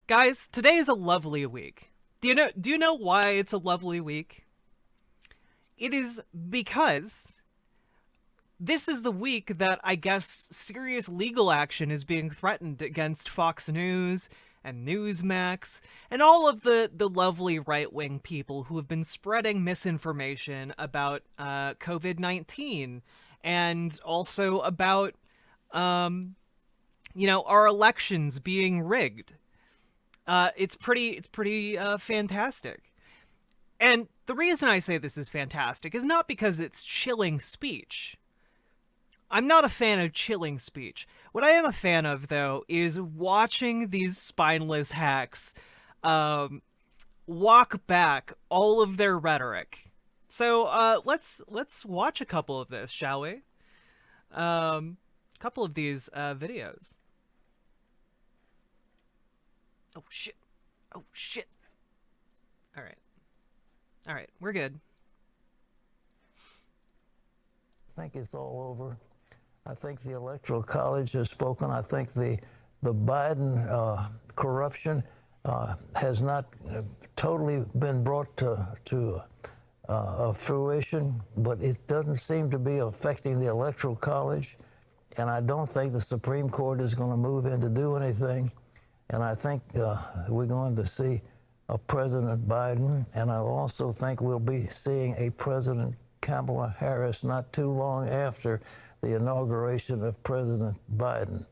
Guys, today is a lovely week. Do you know why it's a lovely week? It is because this is the week that I guess serious legal action is being threatened against Fox News and Newsmax and all of the lovely right-wing people who have been spreading misinformation about COVID-19 and also about our elections being rigged. It's pretty fantastic. And the reason I say this is fantastic is not because it's chilling speech. I'm not a fan of chilling speech. What I am a fan of, though, is watching these spineless hacks walk back all of their rhetoric. So let's watch a couple of this, shall we? A couple of these videos. Oh shit! Oh shit! All right. All right, we're good. I think it's all over. I think the Electoral College has spoken. I think the Biden corruption has not totally been brought to fruition, but it doesn't seem to be affecting the Electoral College. And I don't think the Supreme Court is going to move in to do anything. And I think we're going to see a President Biden, and I also think we'll be seeing a President Kamala Harris not too long after the inauguration of President Biden.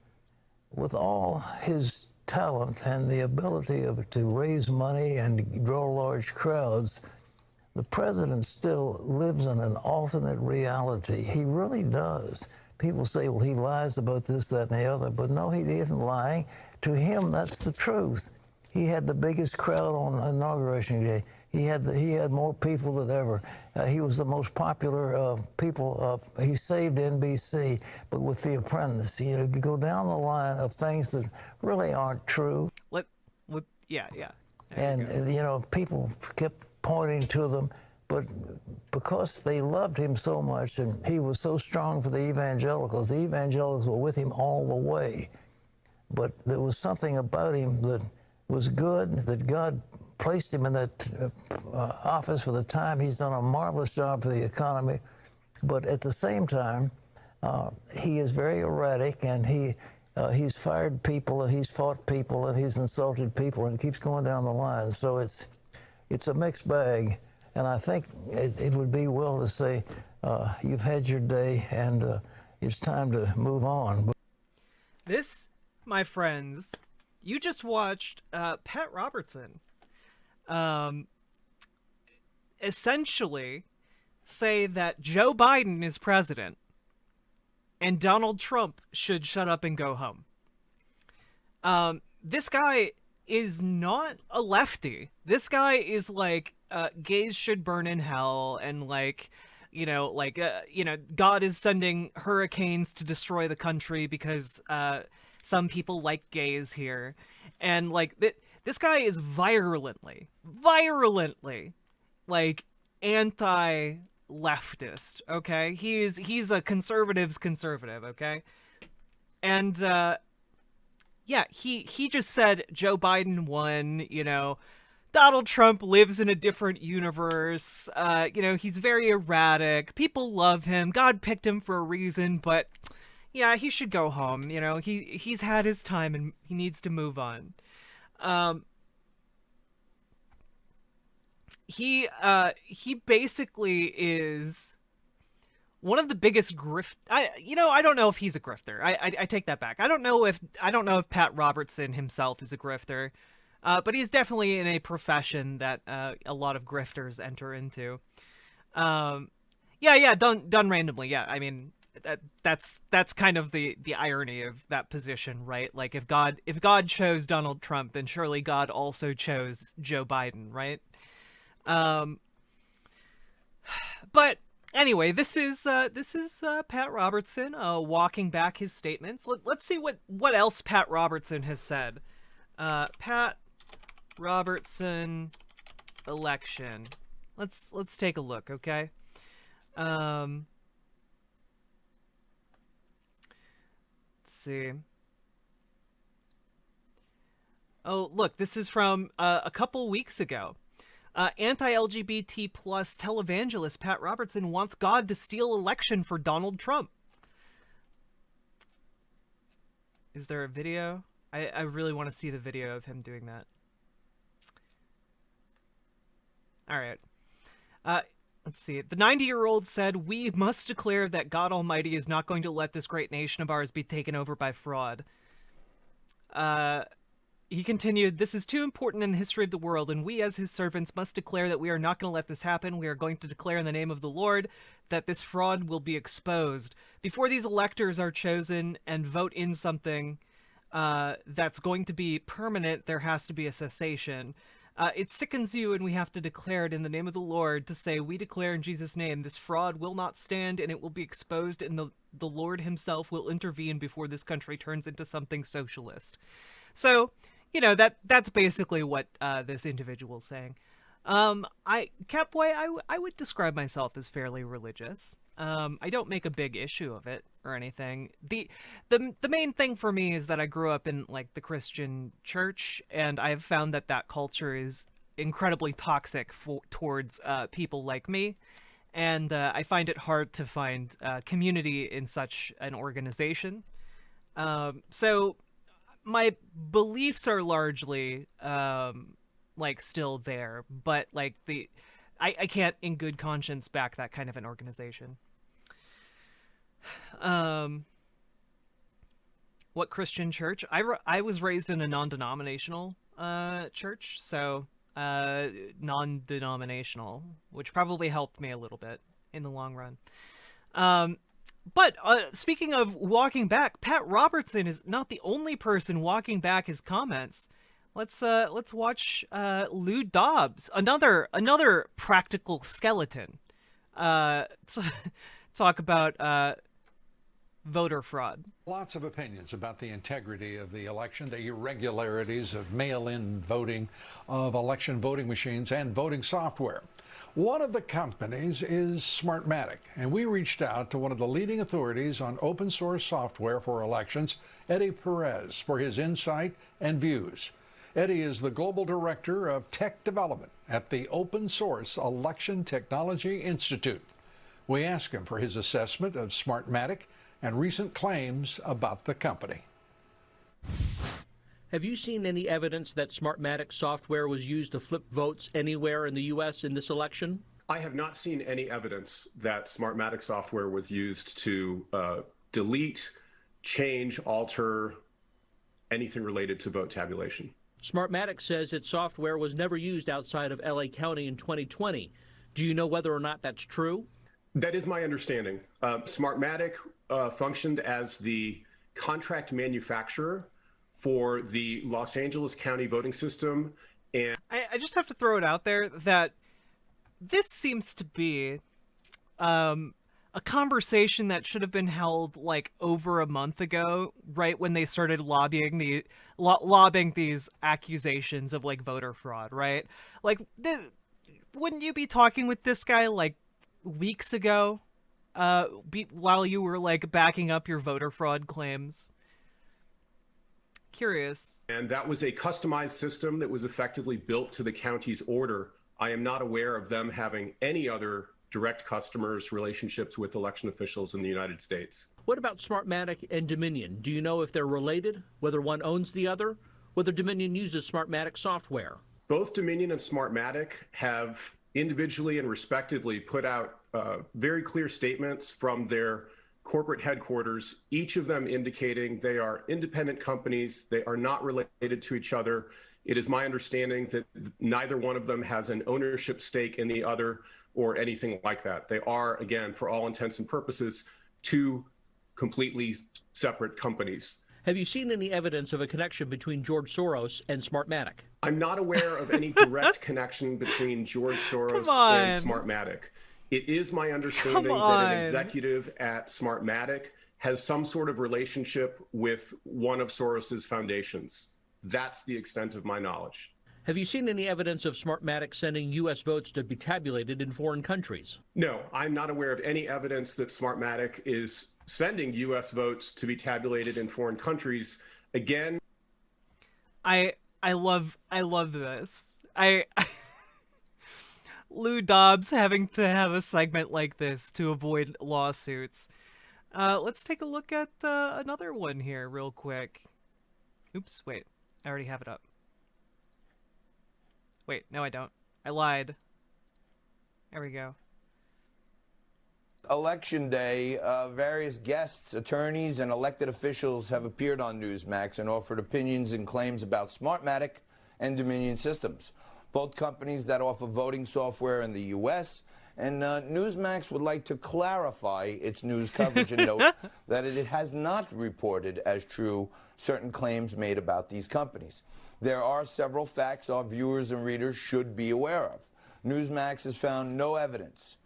With all his talent and the ability to raise money and draw large crowds, the president still lives in an alternate reality. He really does. People say, well, he lies about this, that, and the other, but no, he isn't lying. To him, that's the truth. He had the biggest crowd on Inauguration Day. He had more people than ever. He was the most popular people. He saved NBC, but with The Apprentice, you go down the line of things that really aren't true. Yeah. And people kept pointing to them, but because they loved him so much and he was so strong for the evangelicals were with him all the way. But there was something about him that was good, that God placed him in that office for the time. He's done a marvelous job for the economy. But at the same time, he is very erratic, and he's fired people, and he's fought people, and he's insulted people, and it keeps going down the line. So it's a mixed bag. And I think it would be well to say, you've had your day, and it's time to move on. This, my friends, you just watched Pat Robertson essentially say that Joe Biden is president and Donald Trump should shut up and go home. This guy is not a lefty. This guy is like, gays should burn in hell, and God is sending hurricanes to destroy the country because some people like gays here. And this guy is virulently like anti-leftist, okay? He's a conservative's conservative, okay? And he just said Joe Biden won, Donald Trump lives in a different universe. He's very erratic. People love him. God picked him for a reason, but yeah, he should go home. He's had his time and he needs to move on. He basically is one of the biggest I don't know if he's a grifter. I take that back. I don't know if Pat Robertson himself is a grifter. But he's definitely in a profession that a lot of grifters enter into. Done randomly. Yeah, I mean that's kind of the irony of that position, right? Like if God chose Donald Trump, then surely God also chose Joe Biden, right? But anyway, this is Pat Robertson walking back his statements. Let's see what else Pat Robertson has said. Pat Robertson election. Let's take a look, okay? Let's see. Oh, look, this is from a couple weeks ago. Anti-LGBT plus televangelist Pat Robertson wants God to steal election for Donald Trump. Is there a video? I really want to see the video of him doing that. All right. Uh, let's see. The 90-year-old said, "We must declare that God Almighty is not going to let this great nation of ours be taken over by fraud." He continued, "This is too important in the history of the world, and we as his servants must declare that we are not going to let this happen. We are going to declare in the name of the Lord that this fraud will be exposed. Before these electors are chosen and vote in something that's going to be permanent, there has to be a cessation. It sickens you, and we have to declare it in the name of the Lord to say, we declare in Jesus' name, this fraud will not stand, and it will be exposed, and the Lord himself will intervene before this country turns into something socialist." So, that's basically what this individual's saying. Catboy, I would describe myself as fairly religious. I don't make a big issue of it or anything. The main thing for me is that I grew up in like the Christian church, and I've found that culture is incredibly toxic towards people like me, and I find it hard to find community in such an organization. So my beliefs are largely like still there, but like I can't in good conscience back that kind of an organization. What Christian church? I was raised in a non-denominational church, so non-denominational, which probably helped me a little bit in the long run. But speaking of walking back, Pat Robertson is not the only person walking back his comments. Let's watch Lou Dobbs, another practical skeleton, talk about voter fraud. Lots of opinions about the integrity of the election, the irregularities of mail-in voting, of election voting machines and voting software. One of the companies is Smartmatic, and we reached out to one of the leading authorities on open source software for elections, Eddie Perez, for his insight and views. Eddie is the Global Director of Tech Development at the Open Source Election Technology Institute. We asked him for his assessment of Smartmatic and recent claims about the company. Have you seen any evidence that Smartmatic software was used to flip votes anywhere in the U.S. in this election? I have not seen any evidence that Smartmatic software was used to delete, change, alter anything related to vote tabulation. Smartmatic says its software was never used outside of L.A. County in 2020. Do you know whether or not that's true? That is my understanding. Smartmatic functioned as the contract manufacturer for the Los Angeles County voting system. And I just have to throw it out there that this seems to be a conversation that should have been held like over a month ago, right when they started lobbing these accusations of like voter fraud, right? Like, wouldn't you be talking with this guy like weeks ago, while you were like backing up your voter fraud claims? Curious. And that was a customized system that was effectively built to the county's order. I am not aware of them having any other direct customers relationships with election officials in the United States. What about Smartmatic and Dominion? Do you know if they're related, whether one owns the other, whether Dominion uses Smartmatic software? Both Dominion and Smartmatic have individually and respectively put out very clear statements from their corporate headquarters, each of them indicating they are independent companies, they are not related to each other. It is my understanding that neither one of them has an ownership stake in the other or anything like that. They are, again, for all intents and purposes, two completely separate companies. Have you seen any evidence of a connection between George Soros and Smartmatic? I'm not aware of any direct connection between George Soros and Smartmatic. It is my understanding that an executive at Smartmatic has some sort of relationship with one of Soros's foundations. That's the extent of my knowledge. Have you seen any evidence of Smartmatic sending U.S. votes to be tabulated in foreign countries? No, I'm not aware of any evidence that Smartmatic is sending U.S. votes to be tabulated in foreign countries. Again, I I love this. Lou Dobbs having to have a segment like this to avoid lawsuits. Let's take a look at another one here real quick. Oops, wait. I already have it up. Wait, no I don't. I lied. There we go. Election day, various guests, attorneys, and elected officials have appeared on Newsmax and offered opinions and claims about Smartmatic and Dominion Systems, both companies that offer voting software in the U.S., and Newsmax would like to clarify its news coverage and note that it has not reported as true certain claims made about these companies. There are several facts our viewers and readers should be aware of. Newsmax has found no evidence.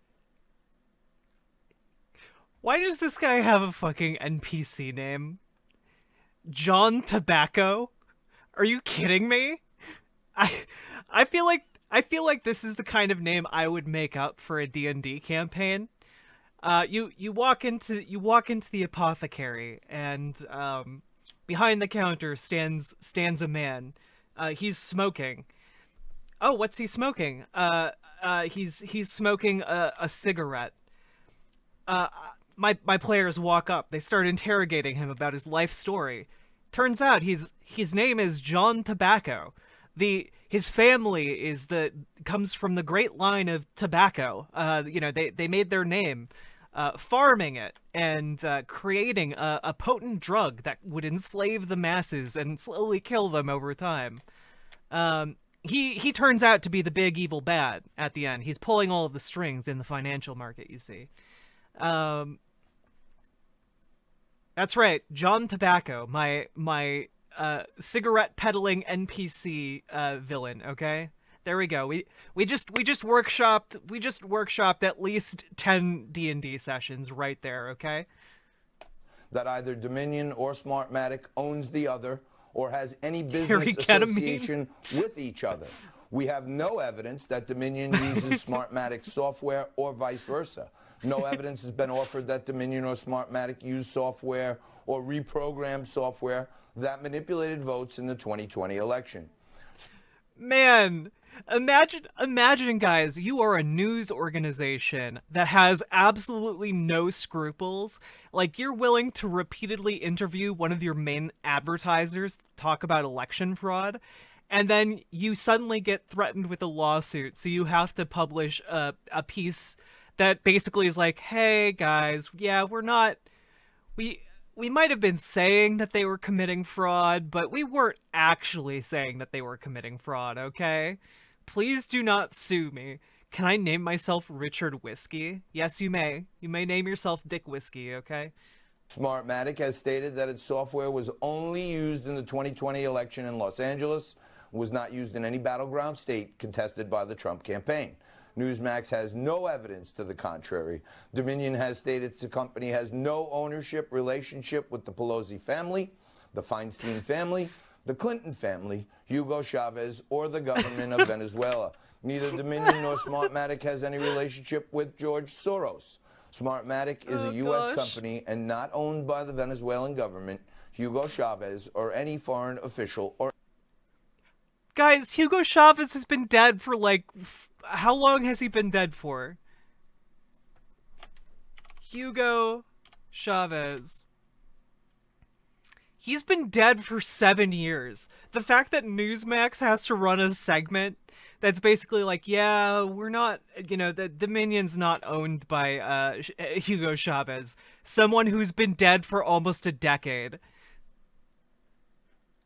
Why does this guy have a fucking NPC name? John Tobacco? Are you kidding me? I feel like this is the kind of name I would make up for a D&D campaign. You walk into the apothecary, and behind the counter stands a man. He's smoking. Oh, what's he smoking? He's smoking a cigarette. My players walk up. They start interrogating him about his life story. Turns out his name is John Tobacco. His family comes from the great line of tobacco. They made their name farming it and creating a potent drug that would enslave the masses and slowly kill them over time. He turns out to be the big evil bad at the end. He's pulling all of the strings in the financial market, you see. That's right, John Tobacco, my cigarette peddling NPC villain. Okay, there we go. We just workshopped at least 10 D&D sessions right there. Okay. That either Dominion or Smartmatic owns the other or has any business association with each other. We have no evidence that Dominion uses Smartmatic software or vice versa. No evidence has been offered that Dominion or Smartmatic use software or reprogrammed software that manipulated votes in the 2020 election. Man, imagine guys, you are a news organization that has absolutely no scruples. Like, you're willing to repeatedly interview one of your main advertisers to talk about election fraud, and then you suddenly get threatened with a lawsuit, so you have to publish a piece that basically is like, hey guys, yeah, we might have been saying that they were committing fraud, but we weren't actually saying that they were committing fraud, okay? Please do not sue me. Can I name myself Richard Whiskey? Yes, you may. You may name yourself Dick Whiskey, okay? Smartmatic has stated that its software was only used in the 2020 election in Los Angeles, was not used in any battleground state contested by the Trump campaign. Newsmax has no evidence to the contrary. Dominion has stated the company has no ownership relationship with the Pelosi family, the Feinstein family, the Clinton family, Hugo Chavez, or the government of Venezuela. Neither Dominion nor Smartmatic has any relationship with George Soros. Smartmatic is a U.S. company and not owned by the Venezuelan government, Hugo Chavez, or any foreign official or... Guys, Hugo Chavez has been dead for like... How long has he been dead for? Hugo Chavez. He's been dead for 7 years. The fact that Newsmax has to run a segment that's basically like, yeah, we're not, the Dominion's not owned by Hugo Chavez, someone who's been dead for almost a decade.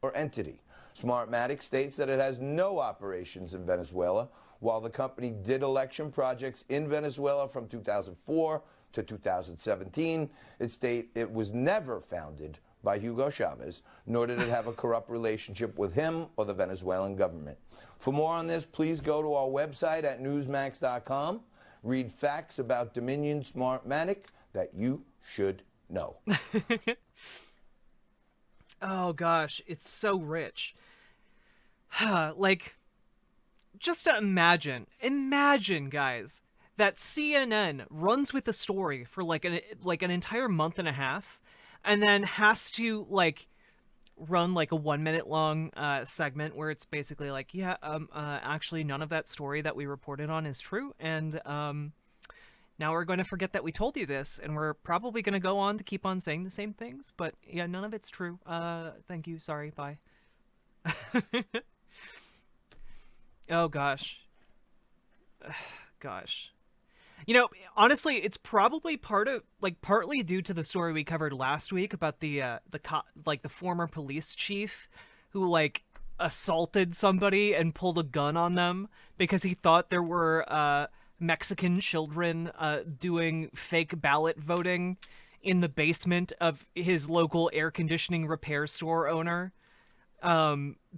Or entity. Smartmatic states that it has no operations in Venezuela. While the company did election projects in Venezuela from 2004 to 2017, it was never founded by Hugo Chavez, nor did it have a corrupt relationship with him or the Venezuelan government. For more on this, please go to our website at newsmax.com. Read facts about Dominion Smartmatic that you should know. Oh gosh, it's so rich. Like, just to imagine, guys, that CNN runs with a story for like an entire month and a half, and then has to like run like a 1 minute long segment where it's basically like, yeah, actually none of that story that we reported on is true, and now we're going to forget that we told you this, and we're probably going to go on to keep on saying the same things, but yeah, none of it's true. Thank you, sorry, bye. Oh gosh. Gosh. You know, honestly, it's probably partly due to the story we covered last week about the former police chief who like assaulted somebody and pulled a gun on them because he thought there were Mexican children doing fake ballot voting in the basement of his local air conditioning repair store owner.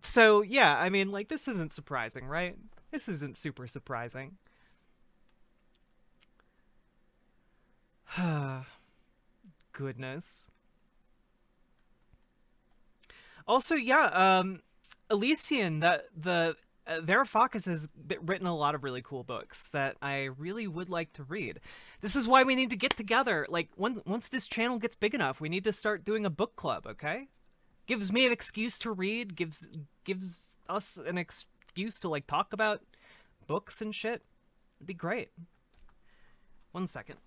So yeah, I mean, like, this isn't surprising, right? This isn't super surprising. Goodness. Also, yeah, Elysian, Varoufakis has written a lot of really cool books that I really would like to read. This is why we need to get together. Like, once this channel gets big enough, we need to start doing a book club, okay? Gives me an excuse to read, gives us an excuse to, like, talk about books and shit. It'd be great. 1 second.